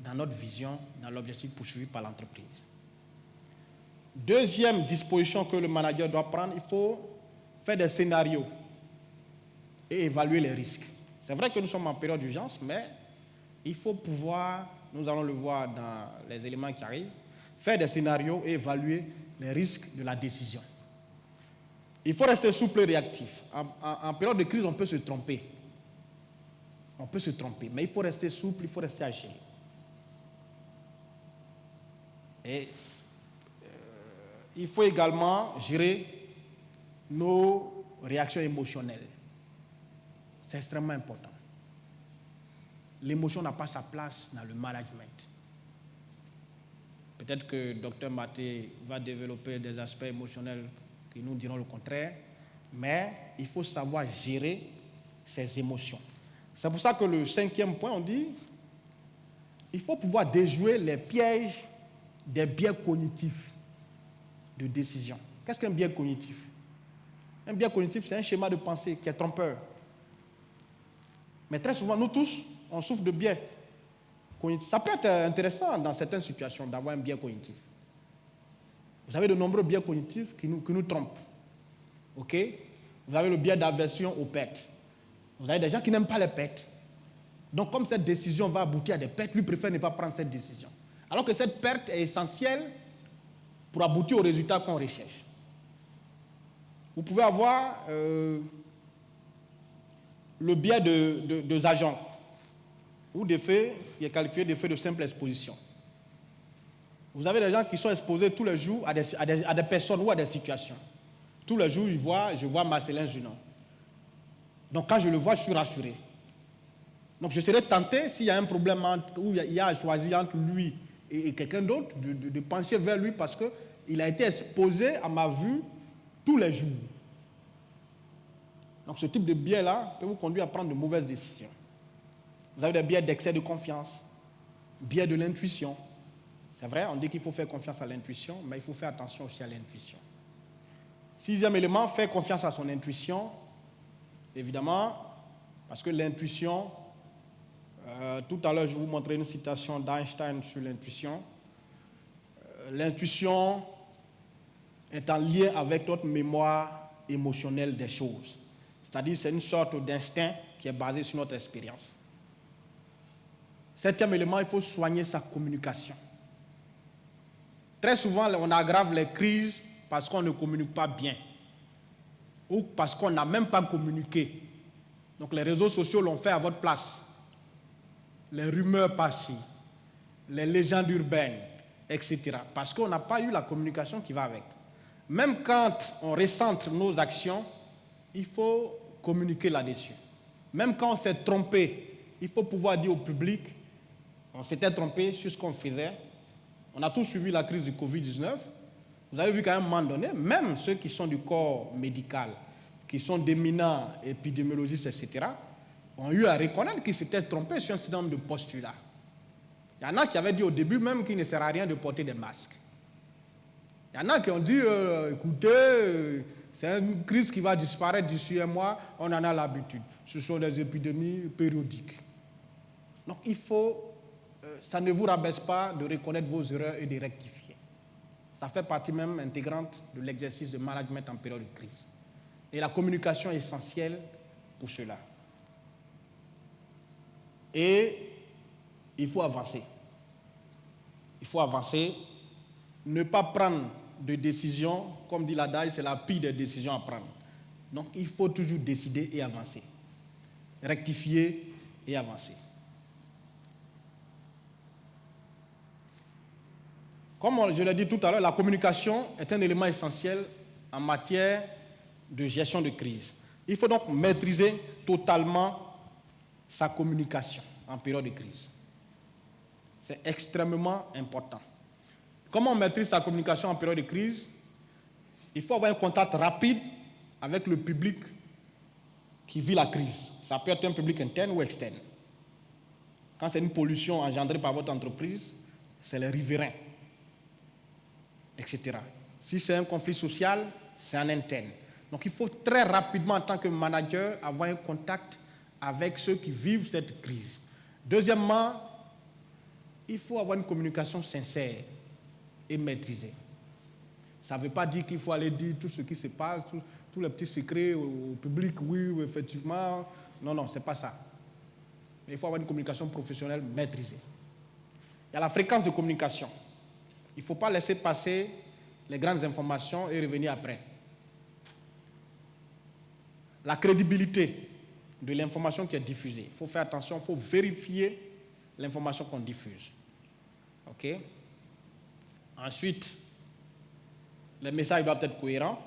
dans notre vision, dans l'objectif poursuivi par l'entreprise? Deuxième disposition que le manager doit prendre, il faut faire des scénarios et évaluer les risques. C'est vrai que nous sommes en période d'urgence, mais il faut pouvoir, nous allons le voir dans les éléments qui arrivent, faire des scénarios et évaluer les risques de la décision. Il faut rester souple et réactif. En période de crise, on peut se tromper. On peut se tromper, mais il faut rester souple, il faut rester agile. Et il faut également gérer nos réactions émotionnelles. C'est extrêmement important. L'émotion n'a pas sa place dans le management. Peut-être que Dr Maté va développer des aspects émotionnels qui nous diront le contraire, mais il faut savoir gérer ses émotions. C'est pour ça que le 5e point, on dit, il faut pouvoir déjouer les pièges des biais cognitifs de décision. Qu'est-ce qu'un biais cognitif? Un biais cognitif, c'est un schéma de pensée qui est trompeur. Mais très souvent, nous tous, on souffre de biais cognitifs. Ça peut être intéressant dans certaines situations d'avoir un biais cognitif. Vous avez de nombreux biais cognitifs qui nous trompent. OK? Vous avez le biais d'aversion aux pertes. Vous avez des gens qui n'aiment pas les pertes. Donc, comme cette décision va aboutir à des pertes, lui préfère ne pas prendre cette décision. Alors que cette perte est essentielle pour aboutir au résultat qu'on recherche. Vous pouvez avoir le biais de agents ou des faits qui est qualifié de faits de simple exposition. Vous avez des gens qui sont exposés tous les jours à des personnes ou à des situations. Tous les jours, je vois Marcelin Junon. Donc quand je le vois, je suis rassuré. Donc je serais tenté, s'il y a un problème où il y a à choisir entre lui et quelqu'un d'autre, de pencher vers lui parce qu'il a été exposé à ma vue tous les jours. Donc ce type de biais-là peut vous conduire à prendre de mauvaises décisions. Vous avez des biais d'excès de confiance, biais de l'intuition. C'est vrai, on dit qu'il faut faire confiance à l'intuition, mais il faut faire attention aussi à l'intuition. 6e élément, faire confiance à son intuition. Évidemment, parce que l'intuition, tout à l'heure je vous montrais une citation d'Einstein sur l'intuition. L'intuition est en lien avec notre mémoire émotionnelle des choses. C'est-à-dire c'est une sorte d'instinct qui est basé sur notre expérience. 7e élément, il faut soigner sa communication. Très souvent, on aggrave les crises parce qu'on ne communique pas bien ou parce qu'on n'a même pas communiqué. Donc les réseaux sociaux l'ont fait à votre place. Les rumeurs passées, les légendes urbaines, etc. Parce qu'on n'a pas eu la communication qui va avec. Même quand on recentre nos actions, il faut communiquer là-dessus. Même quand on s'est trompé, il faut pouvoir dire au public, on s'était trompé sur ce qu'on faisait. On a tous suivi la crise du Covid-19. Vous avez vu qu'à un moment donné, même ceux qui sont du corps médical, qui sont d'éminents épidémiologistes, etc., ont eu à reconnaître qu'ils s'étaient trompés sur un certain nombre de postulats. Il y en a qui avaient dit au début même qu'il ne sert à rien de porter des masques. Il y en a qui ont dit, écoutez, c'est une crise qui va disparaître d'ici un mois, on en a l'habitude. Ce sont des épidémies périodiques. Donc il faut, ça ne vous rabaisse pas de reconnaître vos erreurs et de rectifier. Ça fait partie même intégrante de l'exercice de management en période de crise. Et la communication est essentielle pour cela. Et il faut avancer. Il faut avancer, ne pas prendre de décision, comme dit l'adage, c'est la pire des décisions à prendre. Donc il faut toujours décider et avancer. Rectifier et avancer. Comme je l'ai dit tout à l'heure, la communication est un élément essentiel en matière de gestion de crise. Il faut donc maîtriser totalement sa communication en période de crise. C'est extrêmement important. Comment on maîtrise sa communication en période de crise? Il faut avoir un contact rapide avec le public qui vit la crise. Ça peut être un public interne ou externe. Quand c'est une pollution engendrée par votre entreprise, c'est les riverains, etc. Si c'est un conflit social, c'est en interne. Donc il faut très rapidement, en tant que manager, avoir un contact avec ceux qui vivent cette crise. Deuxièmement, il faut avoir une communication sincère et maîtrisée. Ça ne veut pas dire qu'il faut aller dire tout ce qui se passe, tous les petits secrets au public, oui, effectivement. Non, non, ce n'est pas ça. Mais il faut avoir une communication professionnelle maîtrisée. Il y a la fréquence de communication. Il ne faut pas laisser passer les grandes informations et revenir après. La crédibilité de l'information qui est diffusée. Il faut faire attention, il faut vérifier l'information qu'on diffuse. OK? Ensuite, les messages doivent être cohérents.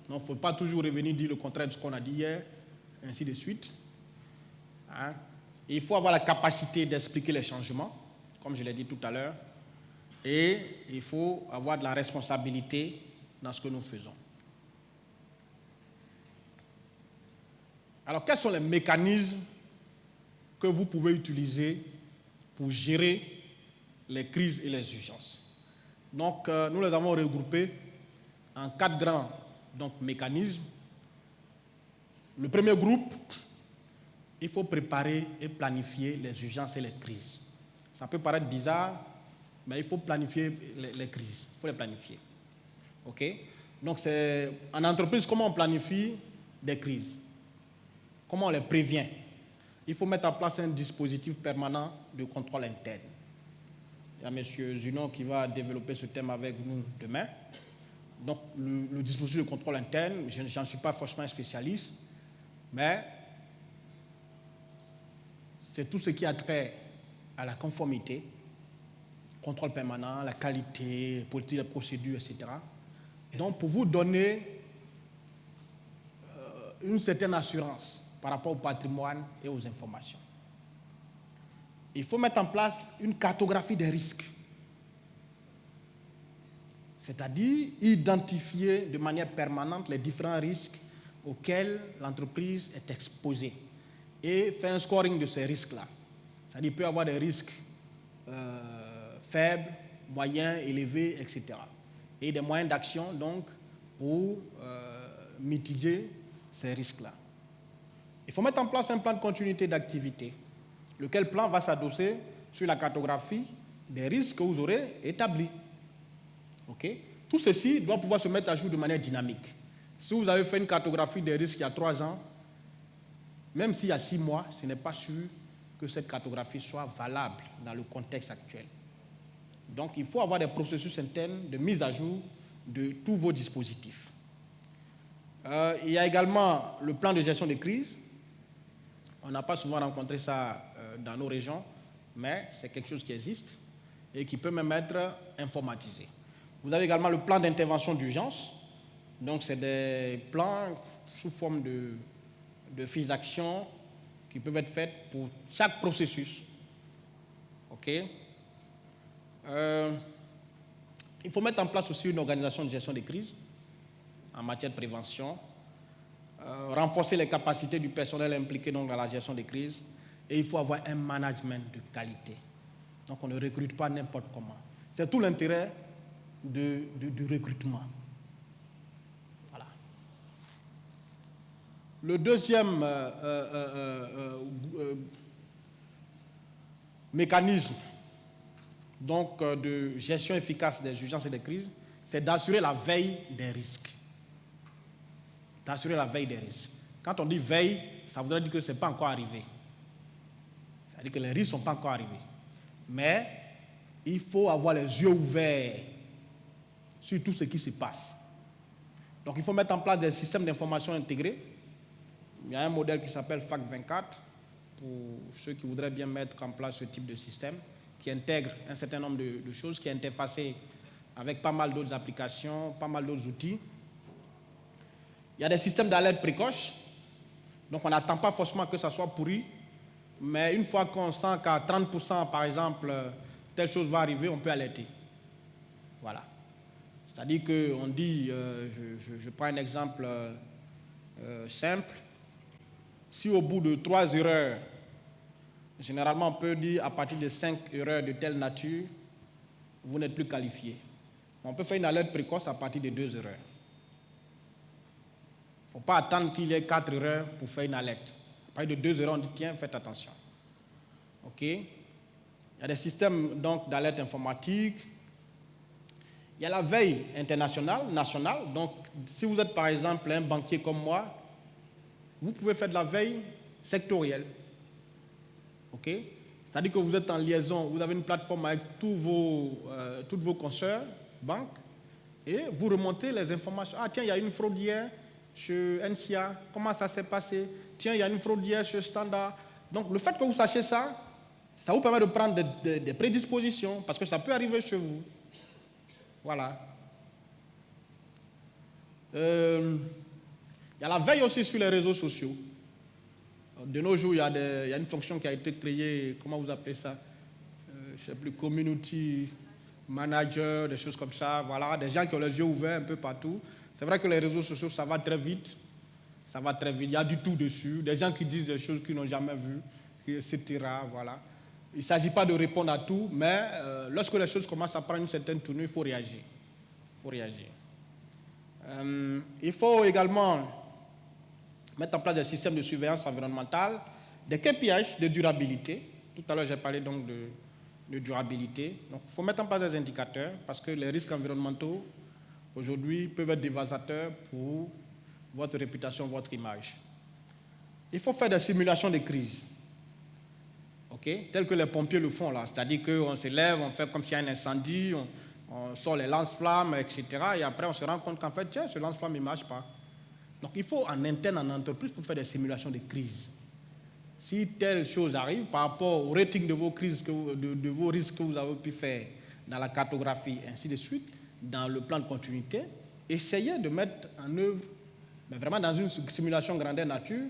Donc, il ne faut pas toujours revenir dire le contraire de ce qu'on a dit hier, ainsi de suite. Hein? Et il faut avoir la capacité d'expliquer les changements, comme je l'ai dit tout à l'heure. Et il faut avoir de la responsabilité dans ce que nous faisons. Alors, quels sont les mécanismes que vous pouvez utiliser pour gérer les crises et les urgences? Donc, nous les avons regroupés en 4 grands mécanismes. Le premier groupe, il faut préparer et planifier les urgences et les crises. Ça peut paraître bizarre, mais il faut planifier les crises. Il faut les planifier. OK? Donc, c'est en entreprise, comment on planifie des crises? Comment on les prévient? Il faut mettre en place un dispositif permanent de contrôle interne. Il y a M. Zunon qui va développer ce thème avec nous demain. Donc, le dispositif de contrôle interne, je n'en suis pas forcément un spécialiste, mais c'est tout ce qui a trait à la conformité, contrôle permanent, la qualité, politique de procédure, etc. Donc, pour vous donner une certaine assurance par rapport au patrimoine et aux informations. Il faut mettre en place une cartographie des risques. C'est-à-dire identifier de manière permanente les différents risques auxquels l'entreprise est exposée et faire un scoring de ces risques-là. C'est-à-dire qu'il peut y avoir des risques faibles, moyens, élevés, etc. Et des moyens d'action, donc, pour mitiger ces risques-là. Il faut mettre en place un plan de continuité d'activité, lequel plan va s'adosser sur la cartographie des risques que vous aurez établis. Okay? Tout ceci doit pouvoir se mettre à jour de manière dynamique. Si vous avez fait une cartographie des risques il y a 3 ans, même s'il y a 6 mois, ce n'est pas sûr que cette cartographie soit valable dans le contexte actuel. Donc, il faut avoir des processus internes de mise à jour de tous vos dispositifs. Il y a également le plan de gestion des crises. On n'a pas souvent rencontré ça dans nos régions, mais c'est quelque chose qui existe et qui peut même être informatisé. Vous avez également le plan d'intervention d'urgence. Donc, c'est des plans sous forme de fiches d'action qui peuvent être faites pour chaque processus. OK? Il faut mettre en place aussi une organisation de gestion des crises en matière de prévention, renforcer les capacités du personnel impliqué donc, dans la gestion des crises, et il faut avoir un management de qualité. Donc, on ne recrute pas n'importe comment. C'est tout l'intérêt du recrutement. Voilà. Le deuxième mécanisme donc, de gestion efficace des urgences et des crises, c'est d'assurer la veille des risques. D'assurer la veille des risques. Quand on dit veille, ça voudrait dire que ce n'est pas encore arrivé. C'est-à-dire que les risques ne sont pas encore arrivés. Mais il faut avoir les yeux ouverts sur tout ce qui se passe. Donc, il faut mettre en place des systèmes d'information intégrés. Il y a un modèle qui s'appelle FAC24 pour ceux qui voudraient bien mettre en place ce type de système qui intègre un certain nombre de choses, qui est interfacé avec pas mal d'autres applications, pas mal d'autres outils. Il y a des systèmes d'alerte précoce. Donc, on n'attend pas forcément que ça soit pourri, mais une fois qu'on sent qu'à 30%, par exemple, telle chose va arriver, on peut alerter. Voilà. C'est-à-dire qu'on dit, je prends un exemple simple, si au bout de 3 erreurs, généralement on peut dire à partir de 5 erreurs de telle nature, vous n'êtes plus qualifié. On peut faire une alerte précoce à partir de 2 erreurs. Il ne faut pas attendre qu'il y ait 4 erreurs pour faire une alerte. À partir de 2 heures, on dit tiens, faites attention. OK? Il y a des systèmes donc d'alerte informatique. Il y a la veille internationale, nationale. Donc, si vous êtes par exemple un banquier comme moi, vous pouvez faire de la veille sectorielle. OK? C'est-à-dire que vous êtes en liaison, vous avez une plateforme avec toutes vos consoeurs, banques, et vous remontez les informations. Ah tiens, il y a une fraude hier chez NCA, comment ça s'est passé? Tiens, il y a une fraude hier chez Standard. Donc le fait que vous sachiez ça, ça vous permet de prendre des prédispositions, parce que ça peut arriver chez vous. Voilà. Il y a la veille aussi sur les réseaux sociaux. De nos jours, il y a une fonction qui a été créée, comment vous appelez ça? Je ne sais plus, community manager, des choses comme ça. Voilà, des gens qui ont les yeux ouverts un peu partout. C'est vrai que les réseaux sociaux, ça va très vite. Ça va très vite. Il y a du tout dessus. Des gens qui disent des choses qu'ils n'ont jamais vues, etc. Voilà. Il ne s'agit pas de répondre à tout, mais lorsque les choses commencent à prendre une certaine tournure, il faut réagir. Il faut réagir. Il faut également mettre en place des systèmes de surveillance environnementale, des KPIs de durabilité. Tout à l'heure, j'ai parlé donc de durabilité. Donc, il faut mettre en place des indicateurs parce que les risques environnementaux, aujourd'hui, peuvent être dévastateurs pour votre réputation, votre image. Il faut faire des simulations de crise, telles que les pompiers le font là. C'est-à-dire qu'on se lève, on fait comme s'il y a un incendie, on sort les lance-flammes, etc. Et après, on se rend compte qu'en fait, tiens, ce lance-flamme ne marche pas. Donc, il faut en interne, en entreprise, il faut faire des simulations de crise. Si telle chose arrive, par rapport au rating de vos crises, de vos risques que vous avez pu faire dans la cartographie, ainsi de suite, dans le plan de continuité, essayez de mettre en œuvre, mais vraiment dans une simulation grandeur nature,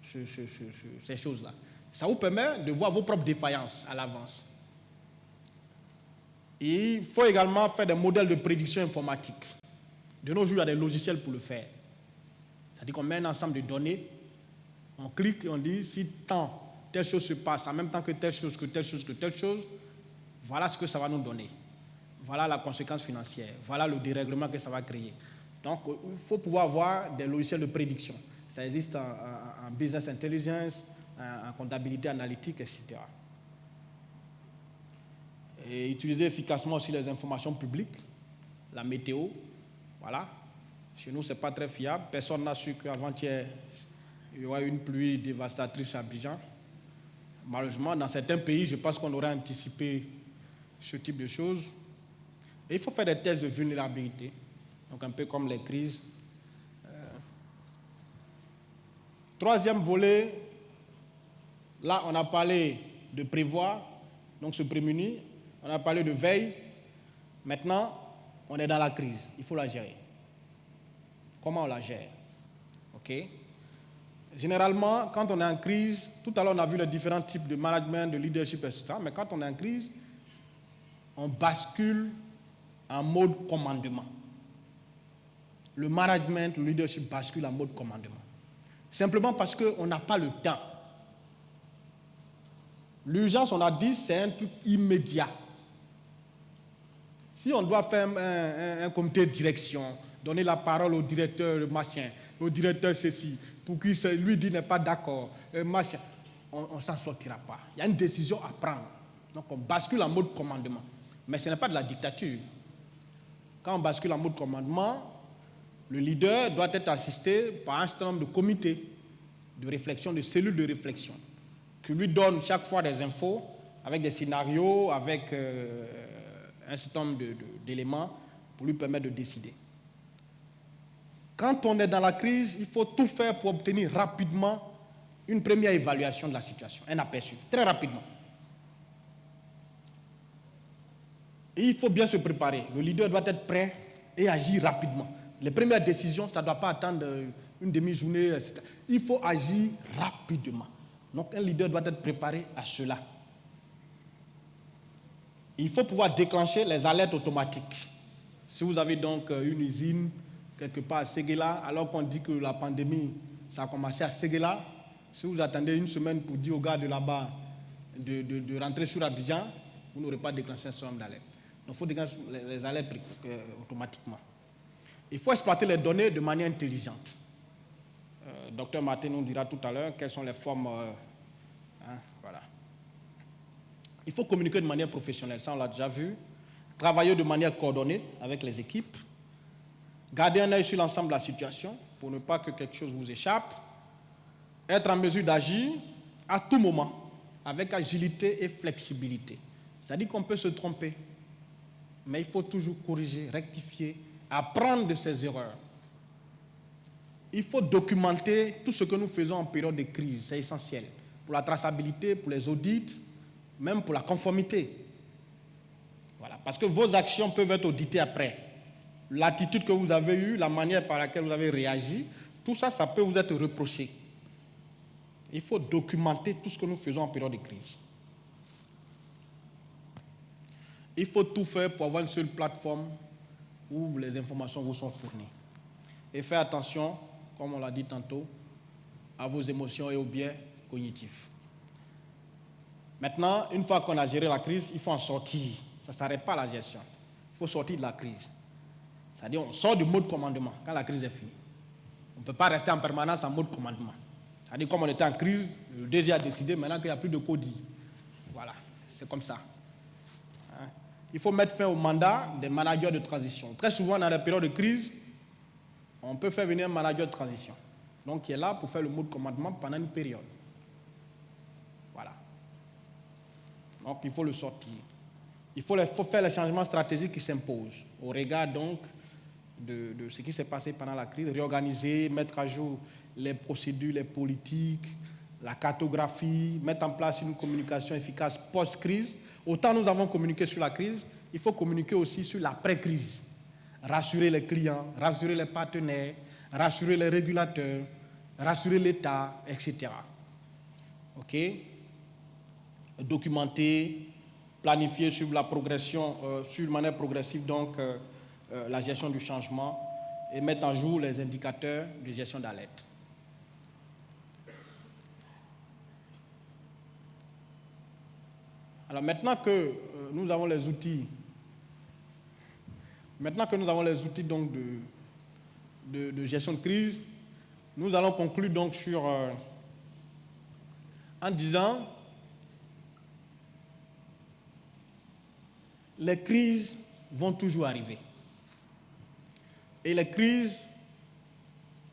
ces choses-là. Ça vous permet de voir vos propres défaillances à l'avance. Et il faut également faire des modèles de prédiction informatique. De nos jours, il y a des logiciels pour le faire. C'est-à-dire qu'on met un ensemble de données, on clique et on dit si telle chose se passe en même temps que telle chose, que telle chose, que telle chose, voilà ce que ça va nous donner. Voilà la conséquence financière. Voilà le dérèglement que ça va créer. Donc, il faut pouvoir avoir des logiciels de prédiction. Ça existe en business intelligence, en comptabilité analytique, etc. Et utiliser efficacement aussi les informations publiques, la météo, voilà. Chez nous, ce n'est pas très fiable. Personne n'a su qu'avant-hier, il y aura une pluie dévastatrice à Abidjan. Malheureusement, dans certains pays, je pense qu'on aurait anticipé ce type de choses. Et il faut faire des tests de vulnérabilité, donc un peu comme les crises. Troisième volet, là, on a parlé de prévoir, donc se prémunir. On a parlé de veille. Maintenant, on est dans la crise. Il faut la gérer. Comment on la gère? Généralement, quand on est en crise, tout à l'heure on a vu les différents types de management, de leadership, etc. Mais quand on est en crise, on bascule en mode commandement. Le management, le leadership bascule en mode commandement. Simplement parce qu'on n'a pas le temps. L'urgence, on a dit, c'est un truc immédiat. Si on doit faire un comité de direction, donner la parole au directeur machin, au directeur ceci, pour qu'il lui dit n'est pas d'accord, machin, on ne s'en sortira pas. Il y a une décision à prendre. Donc on bascule en mode commandement. Mais ce n'est pas de la dictature. Quand on bascule en mode commandement, le leader doit être assisté par un certain nombre de comités de réflexion, de cellules de réflexion, qui lui donnent chaque fois des infos, avec des scénarios, avec un certain nombre d'éléments pour lui permettre de décider. Quand on est dans la crise, il faut tout faire pour obtenir rapidement une première évaluation de la situation, un aperçu, très rapidement. Et il faut bien se préparer. Le leader doit être prêt et agir rapidement. Les premières décisions, ça ne doit pas attendre une demi-journée, etc. Il faut agir rapidement. Donc un leader doit être préparé à cela. Il faut pouvoir déclencher les alertes automatiques. Si vous avez donc une usine quelque part à Séguéla, alors qu'on dit que la pandémie, ça a commencé à Séguéla, si vous attendez une semaine pour dire aux gars de là-bas de rentrer sur Abidjan, vous n'aurez pas déclenché un certain nombre d'alertes. Donc il faut déclencher les alertes automatiquement. Il faut exploiter les données de manière intelligente. Docteur Martin nous dira tout à l'heure quelles sont les formes. Voilà. Il faut communiquer de manière professionnelle, ça on l'a déjà vu. Travailler de manière coordonnée avec les équipes. Garder un œil sur l'ensemble de la situation pour ne pas que quelque chose vous échappe. Être en mesure d'agir à tout moment avec agilité et flexibilité. C'est-à-dire qu'on peut se tromper, mais il faut toujours corriger, rectifier, apprendre de ses erreurs. Il faut documenter tout ce que nous faisons en période de crise, c'est essentiel. Pour la traçabilité, pour les audits, même pour la conformité. Voilà, parce que vos actions peuvent être auditées après. L'attitude que vous avez eue, la manière par laquelle vous avez réagi, tout ça, ça peut vous être reproché. Il faut documenter tout ce que nous faisons en période de crise. Il faut tout faire pour avoir une seule plateforme où les informations vous sont fournies. Et faire attention, comme on l'a dit tantôt, à vos émotions et aux biais cognitifs. Maintenant, une fois qu'on a géré la crise, il faut en sortir. Ça ne s'arrête pas à la gestion. Il faut sortir de la crise. C'est-à-dire on sort du mode commandement quand la crise est finie. On ne peut pas rester en permanence en mode commandement. C'est-à-dire comme on était en crise, le DG a décidé maintenant qu'il n'y a plus de CODI. Voilà, c'est comme ça. Il faut mettre fin au mandat des managers de transition. Très souvent, dans les périodes de crise, on peut faire venir un manager de transition. Donc, qui est là pour faire le mode commandement pendant une période. Voilà. Donc, il faut le sortir. Il faut faire les changements stratégiques qui s'imposent au regard donc de ce qui s'est passé pendant la crise, réorganiser, mettre à jour les procédures, les politiques, la cartographie, mettre en place une communication efficace post-crise. Autant nous avons communiqué sur la crise, il faut communiquer aussi sur l'après-crise. Rassurer les clients, rassurer les partenaires, rassurer les régulateurs, rassurer l'État, etc. OK? Documenter, planifier sur la progression, sur manière progressive, donc la gestion du changement et mettre en jour les indicateurs de gestion d'alerte. Alors maintenant que nous avons les outils, donc de gestion de crise, nous allons conclure donc sur en disant les crises vont toujours arriver. Et les crises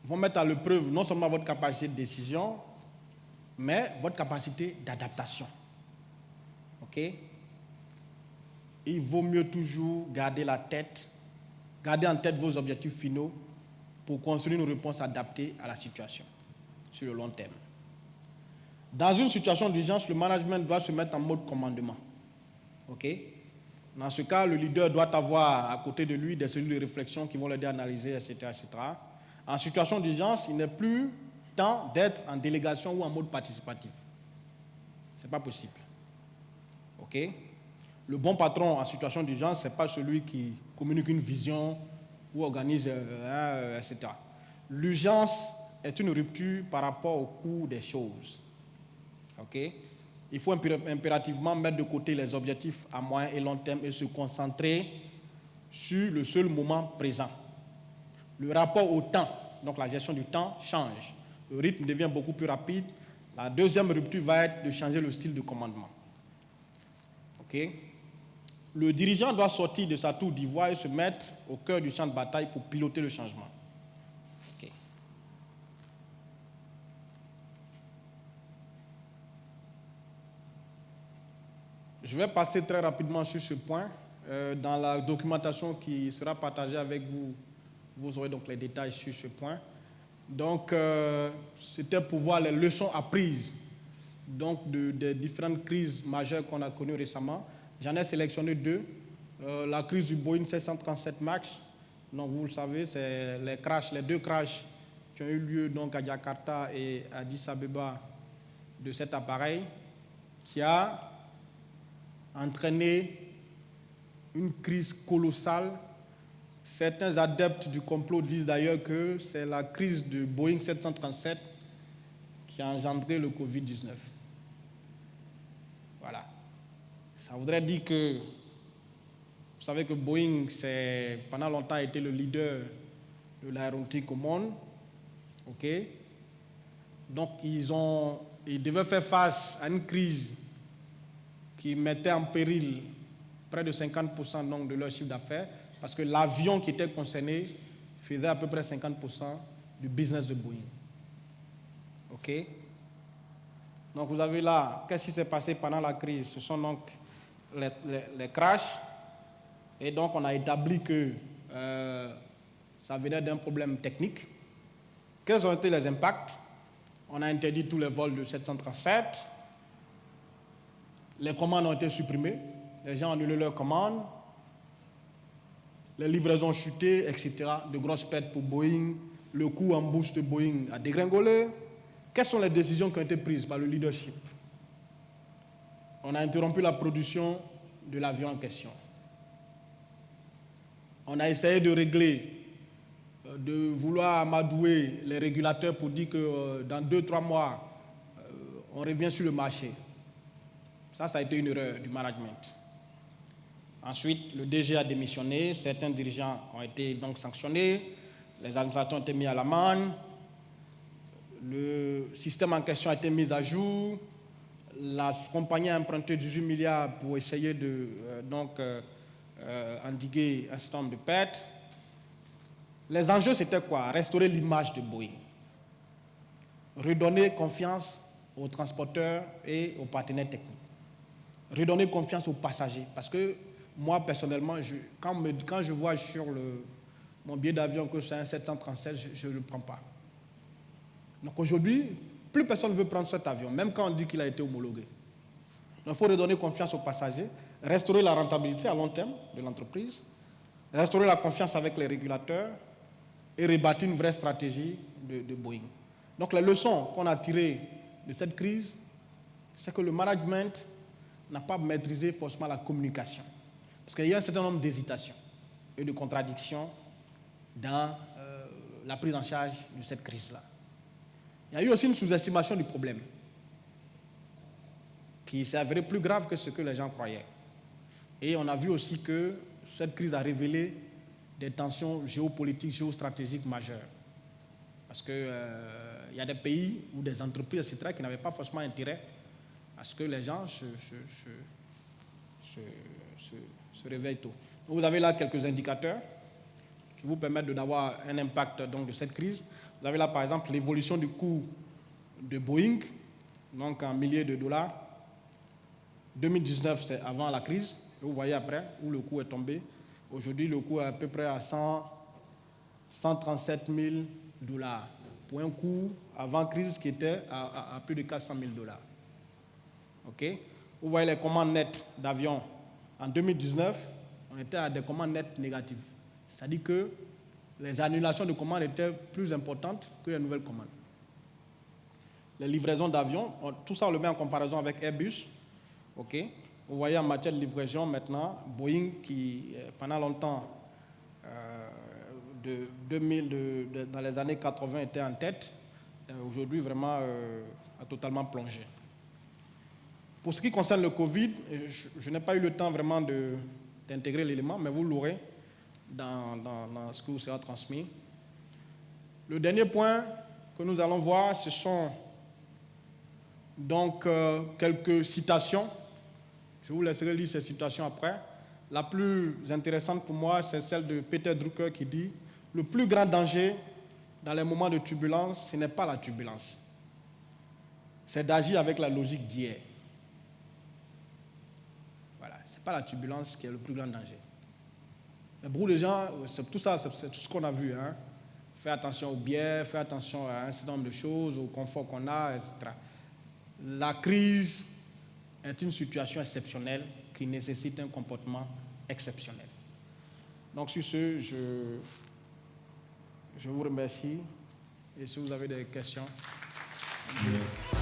vont mettre à l'épreuve non seulement votre capacité de décision, mais votre capacité d'adaptation. OK? Il vaut mieux toujours garder en tête vos objectifs finaux pour construire une réponse adaptée à la situation sur le long terme. Dans une situation d'urgence, le management doit se mettre en mode commandement. OK? Dans ce cas, le leader doit avoir à côté de lui des cellules de réflexion qui vont l'aider à analyser, etc., etc. En situation d'urgence, il n'est plus temps d'être en délégation ou en mode participatif. Ce n'est pas possible. OK? Le bon patron en situation d'urgence, ce n'est pas celui qui communique une vision ou organise, etc. L'urgence est une rupture par rapport au cours des choses. OK? Il faut impérativement mettre de côté les objectifs à moyen et long terme et se concentrer sur le seul moment présent. Le rapport au temps, donc la gestion du temps, change. Le rythme devient beaucoup plus rapide. La deuxième rupture va être de changer le style de commandement. OK? Le dirigeant doit sortir de sa tour d'ivoire et se mettre au cœur du champ de bataille pour piloter le changement. OK. Je vais passer très rapidement sur ce point. Dans la documentation qui sera partagée avec vous, vous aurez donc les détails sur ce point. Donc, c'était pour voir les leçons apprises donc des différentes crises majeures qu'on a connues récemment. J'en ai sélectionné deux. La crise du Boeing 737 MAX, donc vous le savez, c'est les deux crashs qui ont eu lieu donc à Jakarta et à Addis Abeba de cet appareil, qui a entraîné une crise colossale. Certains adeptes du complot disent d'ailleurs que c'est la crise du Boeing 737 qui a engendré le Covid-19. Voilà. Ça voudrait dire que, vous savez que Boeing, pendant longtemps été le leader de l'aéronautique au monde. OK? Donc, ils devaient faire face à une crise qui mettait en péril près de 50% donc, de leur chiffre d'affaires, parce que l'avion qui était concerné faisait à peu près 50% du business de Boeing. OK? Donc, vous avez là, qu'est-ce qui s'est passé pendant la crise? Ce sont donc les crashs. Et donc, on a établi que ça venait d'un problème technique. Quels ont été les impacts? On a interdit tous les vols de 737. Les commandes ont été supprimées. Les gens ont annulé leurs commandes. Les livraisons ont chuté, etc. De grosses pertes pour Boeing. Le coût en bourse de Boeing a dégringolé. Quelles sont les décisions qui ont été prises par le leadership? On a interrompu la production de l'avion en question. On a essayé de régler, de vouloir amadouer les régulateurs pour dire que dans 2-3 mois, on revient sur le marché. Ça a été une erreur du management. Ensuite, le DG a démissionné, certains dirigeants ont été donc sanctionnés, les administrateurs ont été mis à l'amende, le système en question a été mis à jour, la compagnie a emprunté 18 milliards pour essayer de endiguer un certain nombre de pertes. Les enjeux, c'était quoi? Restaurer l'image de Boeing, redonner confiance aux transporteurs et aux partenaires techniques, redonner confiance aux passagers. Parce que moi, personnellement, quand je vois sur mon billet d'avion que c'est un 737, je ne le prends pas. Donc aujourd'hui, plus personne ne veut prendre cet avion, même quand on dit qu'il a été homologué. Donc il faut redonner confiance aux passagers, restaurer la rentabilité à long terme de l'entreprise, restaurer la confiance avec les régulateurs et rebâtir une vraie stratégie de Boeing. Donc les leçons qu'on a tirées de cette crise, c'est que le management n'a pas maîtrisé forcément la communication. Parce qu'il y a un certain nombre d'hésitations et de contradictions dans la prise en charge de cette crise-là. Il y a eu aussi une sous-estimation du problème qui s'est avérée plus grave que ce que les gens croyaient. Et on a vu aussi que cette crise a révélé des tensions géopolitiques, géostratégiques majeures. Parce qu'il y a des pays ou des entreprises, etc., qui n'avaient pas forcément intérêt à ce que les gens se réveillent tôt. Donc, vous avez là quelques indicateurs qui vous permettent d'avoir un impact donc, de cette crise. Vous avez là, par exemple, l'évolution du coût de Boeing, donc en milliers de dollars. 2019, c'est avant la crise. Et vous voyez après où le coût est tombé. Aujourd'hui, le coût est à peu près à 137 000 dollars pour un coût avant crise qui était à plus de 400 000 dollars. OK? Vous voyez les commandes nettes d'avions. En 2019, on était à des commandes nettes négatives. C'est-à-dire que les annulations de commandes étaient plus importantes que les nouvelles commandes. Les livraisons d'avions, tout ça on le met en comparaison avec Airbus. Okay. Vous voyez en matière de livraison maintenant, Boeing qui pendant longtemps, dans les années 80 était en tête, aujourd'hui vraiment a totalement plongé. Pour ce qui concerne le Covid, je n'ai pas eu le temps vraiment d'intégrer l'élément, mais vous l'aurez dans ce qui vous sera transmis. Le dernier point que nous allons voir, ce sont donc quelques citations. Je vous laisserai lire ces citations après. La plus intéressante pour moi, c'est celle de Peter Drucker qui dit « Le plus grand danger dans les moments de turbulence, ce n'est pas la turbulence. C'est d'agir avec la logique d'hier. » Voilà, ce n'est pas la turbulence qui est le plus grand danger. Mais beaucoup de gens, c'est tout ça, c'est tout ce qu'on a vu. Hein. Faire attention aux biais, faire attention à un certain nombre de choses, au confort qu'on a, etc. La crise est une situation exceptionnelle qui nécessite un comportement exceptionnel. Donc sur ce, je vous remercie. Et si vous avez des questions. Yes.